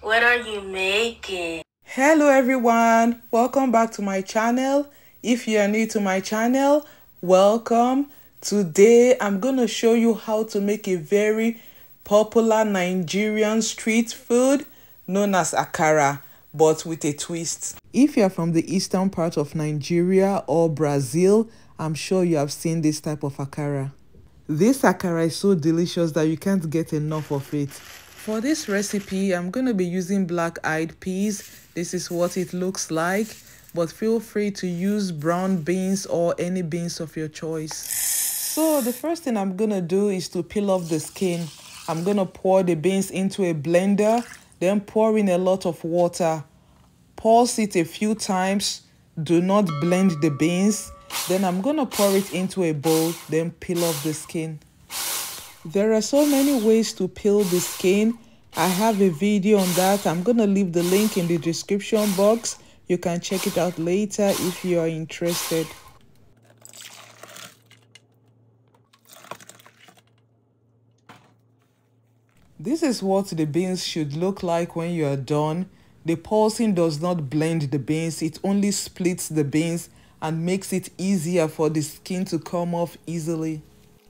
What are you making? Hello everyone, welcome back to my channel. If you are new to my channel, welcome. Today I'm going to show you how to make a very popular Nigerian street food known as Akara, but with a twist. If you are from the eastern part of Nigeria or Brazil, I'm sure you have seen this type of Akara. This Akara is so delicious that you can't get enough of it. For this recipe, I'm going to be using black-eyed peas. This is what it looks like, but feel free to use brown beans or any beans of your choice. So the first thing I'm going to do is to peel off the skin. I'm going to pour the beans into a blender, then pour in a lot of water. Pulse it a few times. Do not blend the beans. Then I'm going to pour it into a bowl, then peel off the skin. There are so many ways to peel the skin. I have a video on that. I'm going to leave the link in the description box. You can check it out later if you are interested. This is what the beans should look like when you are done. The pulsing does not blend the beans. It only splits the beans and makes it easier for the skin to come off easily.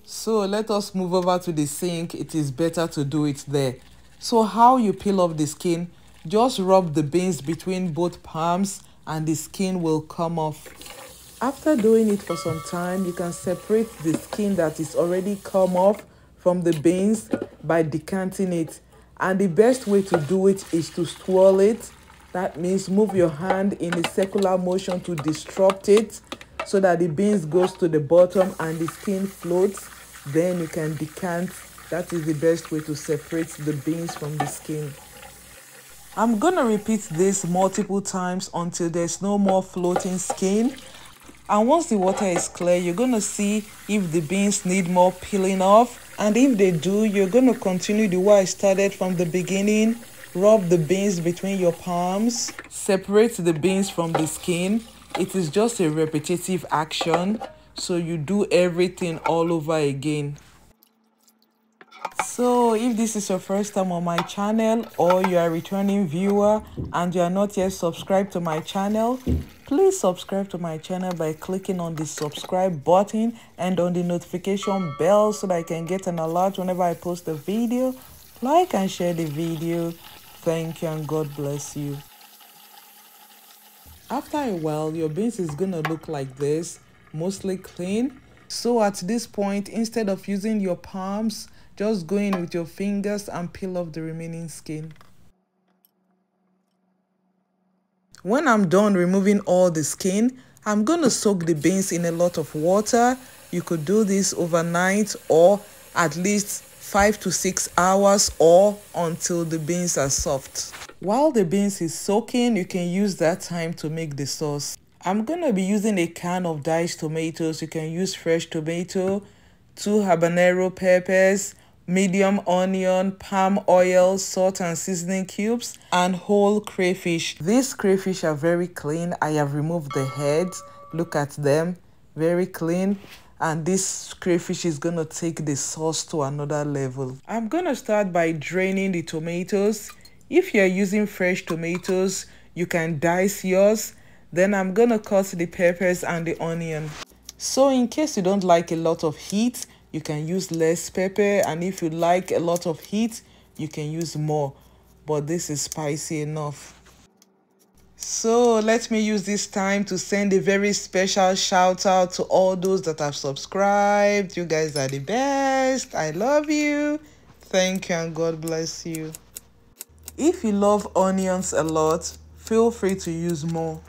So let us move over to the sink. It is better to do it there. So how you peel off the skin, just rub the beans between both palms and the skin will come off. After doing it for some time, you can separate the skin that is already come off from the beans by decanting it. And the best way to do it is to swirl it. That means move your hand in a circular motion to disrupt it so that the beans goes to the bottom and the skin floats. Then you can decant. That is the best way to separate the beans from the skin. I'm gonna repeat this multiple times until there's no more floating skin. And once the water is clear, you're gonna see if the beans need more peeling off. And if they do, you're gonna continue the way I started from the beginning. Rub the beans between your palms. Separate the beans from the skin. It is just a repetitive action. So you do everything all over again. So if this is your first time on my channel or you are a returning viewer and you are not yet subscribed to my channel, please subscribe to my channel by clicking on the subscribe button and on the notification bell so that I can get an alert whenever I post a video. Like and share the video. Thank you and God bless you. After a while, your beans is gonna look like this, mostly clean. So at this point, instead of using your palms, just go in with your fingers and peel off the remaining skin. When I'm done removing all the skin, I'm gonna soak the beans in a lot of water. You could do this overnight or at least 5 to 6 hours or until the beans are soft. While the beans is soaking, you can use that time to make the sauce. I'm gonna be using a can of diced tomatoes. You can use fresh tomato, 2 habanero peppers, medium onion, palm oil, salt and seasoning cubes, and whole crayfish. These crayfish are very clean. I have removed the heads. Look at them, very clean. And this crayfish is gonna take the sauce to another level. I'm gonna start by draining the tomatoes. If you're using fresh tomatoes, you can dice yours. Then I'm gonna cut the peppers and the onion. So in case you don't like a lot of heat, you can use less pepper, and if you like a lot of heat, you can use more. But this is spicy enough. So let me use this time to send a very special shout out to all those that have subscribed. You guys are the best. I love you. Thank you and God bless you. If you love onions a lot, feel free to use more.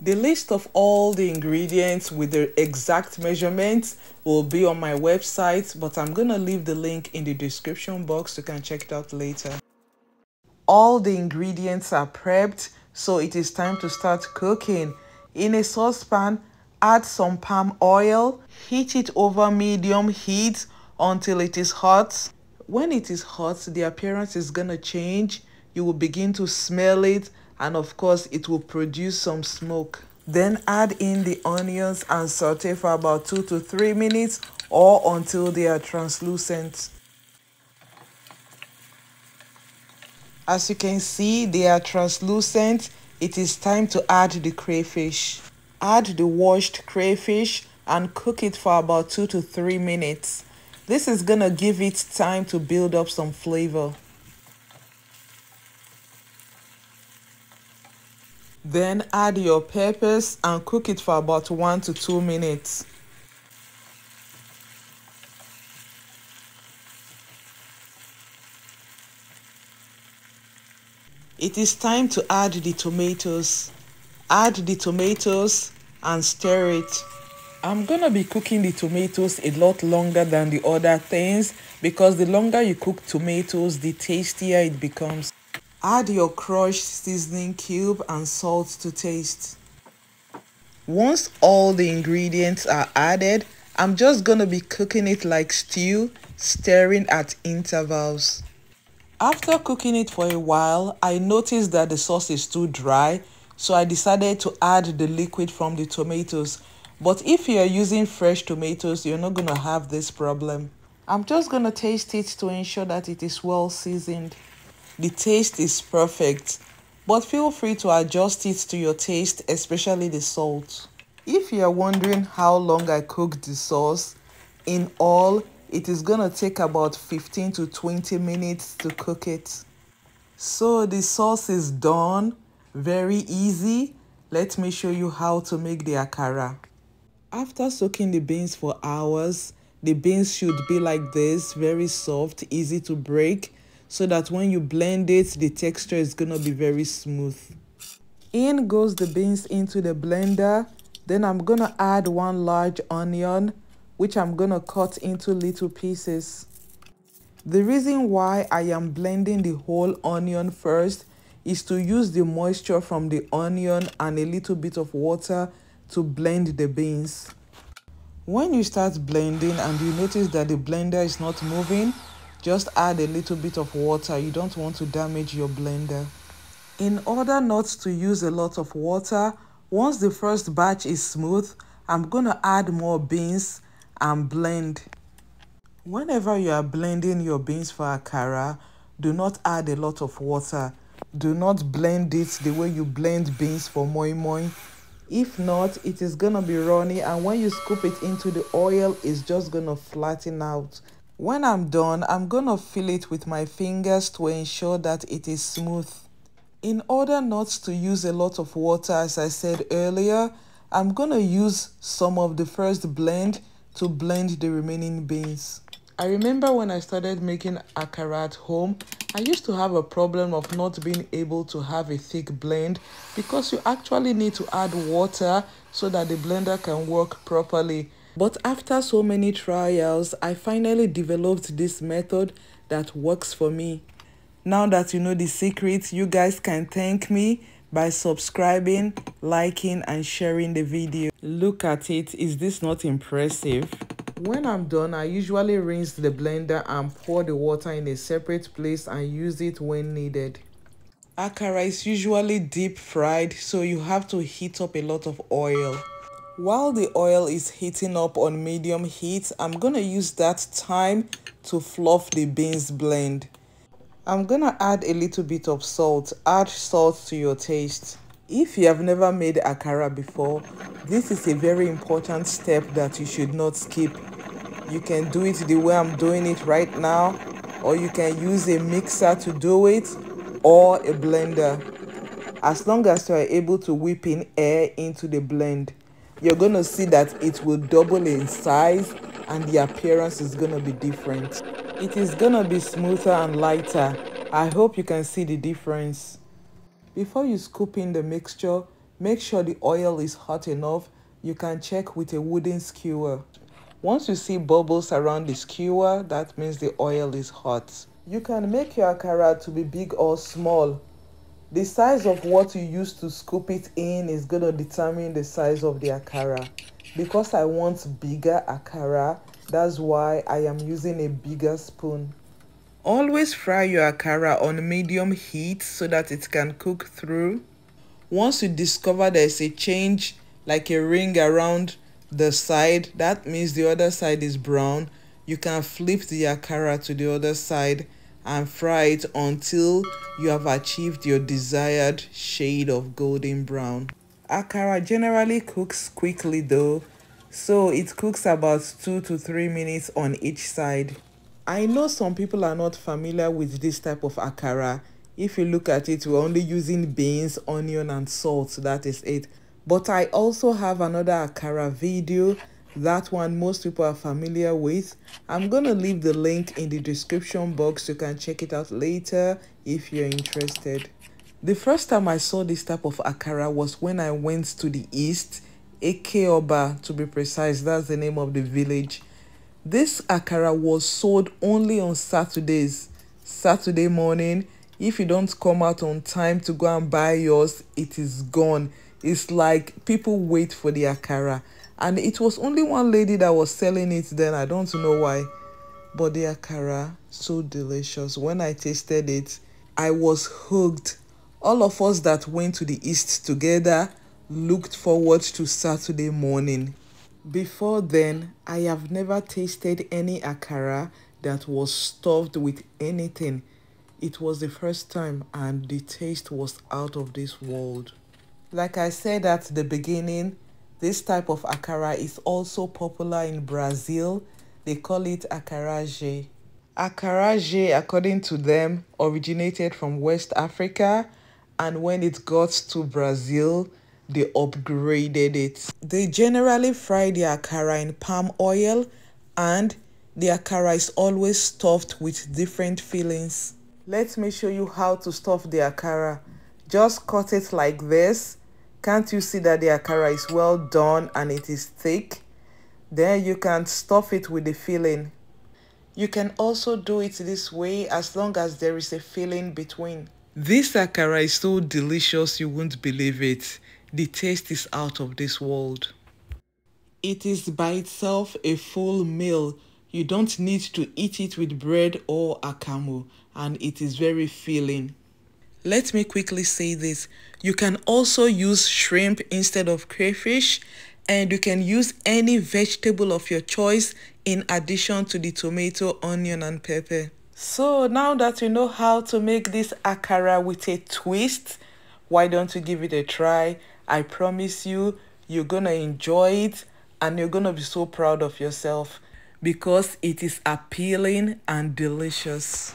The list of all the ingredients with the exact measurements will be on my website, but I'm gonna leave the link in the description box so you can check it out later. All the ingredients are prepped, so it is time to start cooking. In a saucepan, add some palm oil, heat it over medium heat until it is hot. When it is hot, the appearance is gonna change. You will begin to smell it, and of course it will produce some smoke. Then add in the onions and saute for about 2 to 3 minutes or until they are translucent. As you can see, they are translucent. It is time to add the crayfish. Add the washed crayfish and cook it for about 2 to 3 minutes. This is gonna give it time to build up some flavor. Then add your peppers and cook it for about 1 to 2 minutes. It is time to add the tomatoes. Add the tomatoes and stir it. I'm gonna be cooking the tomatoes a lot longer than the other things because the longer you cook tomatoes, the tastier it becomes. Add your crushed seasoning cube and salt to taste. Once all the ingredients are added, I'm just gonna be cooking it like stew, stirring at intervals. After cooking it for a while, I noticed that the sauce is too dry, so I decided to add the liquid from the tomatoes. But if you are using fresh tomatoes, you're not going to have this problem. I'm just going to taste it to ensure that it is well seasoned. The taste is perfect, but feel free to adjust it to your taste, especially the salt. If you are wondering how long I cooked the sauce, in all, it is gonna take about 15 to 20 minutes to cook it. So the sauce is done. Very easy. Let me show you how to make the akara. After soaking the beans for hours, the beans should be like this, very soft, easy to break, so that when you blend it, the texture is gonna be very smooth. In goes the beans into the blender. Then I'm gonna add 1 large onion, which I'm gonna cut into little pieces. The reason why I am blending the whole onion first is to use the moisture from the onion and a little bit of water to blend the beans. When you start blending and you notice that the blender is not moving, just add a little bit of water. You don't want to damage your blender. In order not to use a lot of water, once the first batch is smooth, I'm gonna add more beans and blend. Whenever you are blending your beans for akara, do not add a lot of water. Do not blend it the way you blend beans for moi moi. If not, it is gonna be runny, and when you scoop it into the oil, it's just gonna flatten out. When I'm done, I'm gonna fill it with my fingers to ensure that it is smooth. In order not to use a lot of water, as I said earlier, I'm gonna use some of the first blend to blend the remaining beans. I remember when I started making akara at home, I used to have a problem of not being able to have a thick blend because you actually need to add water so that the blender can work properly. But after so many trials, I finally developed this method that works for me. Now that you know the secret, you guys can thank me by subscribing, liking, and sharing the video. Look at it. Is this not impressive? When I'm done, I usually rinse the blender and pour the water in a separate place and use it when needed. Akara is usually deep fried, so you have to heat up a lot of oil. While the oil is heating up on medium heat, I'm gonna use that time to fluff the beans blend. I'm gonna add a little bit of salt. Add salt to your taste. If you have never made akara before, this is a very important step that you should not skip. You can do it the way I'm doing it right now, or you can use a mixer to do it, or a blender. As long as you are able to whip in air into the blend, you're gonna see that it will double in size and the appearance is gonna be different. It is gonna be smoother and lighter. I hope you can see the difference. Before you scoop in the mixture, make sure the oil is hot enough. You can check with a wooden skewer. Once you see bubbles around the skewer, that means the oil is hot. You can make your akara to be big or small. The size of what you use to scoop it in is going to determine the size of the akara. Because I want bigger akara, that's why I am using a bigger spoon. Always fry your akara on medium heat so that it can cook through. Once you discover there's a change, like a ring around the side, that means the other side is brown. You can flip the akara to the other side and fry it until you have achieved your desired shade of golden brown. Akara generally cooks quickly though, so it cooks about 2 to 3 minutes on each side. I know some people are not familiar with this type of akara. If you look at it, we're only using beans, onion and salt, that is it. But I also have another akara video. That one most people are familiar with. I'm gonna leave the link in the description box. You can check it out later if you're interested. The first time I saw this type of akara was when I went to the east, Akeoba to be precise, that's the name of the village. This akara was sold only on Saturdays. Saturday morning, if you don't come out on time to go and buy yours, it is gone. It's like people wait for the akara. And it was only one lady that was selling it then. I don't know why. But the akara, so delicious. When I tasted it, I was hooked. All of us that went to the east together looked forward to Saturday morning. Before then, I have never tasted any akara that was stuffed with anything. It was the first time and the taste was out of this world. Like I said at the beginning, this type of akara is also popular in Brazil. They call it Acaraje. Acaraje, according to them, originated from West Africa, and when it got to Brazil, they upgraded it. They generally fry the akara in palm oil, and the akara is always stuffed with different fillings. Let me show you how to stuff the akara. Just cut it like this. Can't you see that the akara is well done and it is thick? Then you can stuff it with the filling. You can also do it this way as long as there is a filling between. This akara is so delicious you won't believe it. The taste is out of this world. It is by itself a full meal. You don't need to eat it with bread or akamu, and it is very filling. Let me quickly say this. You can also use shrimp instead of crayfish, and you can use any vegetable of your choice in addition to the tomato, onion and pepper. So now that you know how to make this akara with a twist, why don't you give it a try? I promise you, you're gonna enjoy it and you're gonna be so proud of yourself because it is appealing and delicious.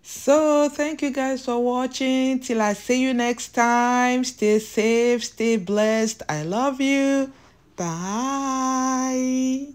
So thank you guys for watching. Till I see you next time. Stay safe, stay blessed. I love you. Bye.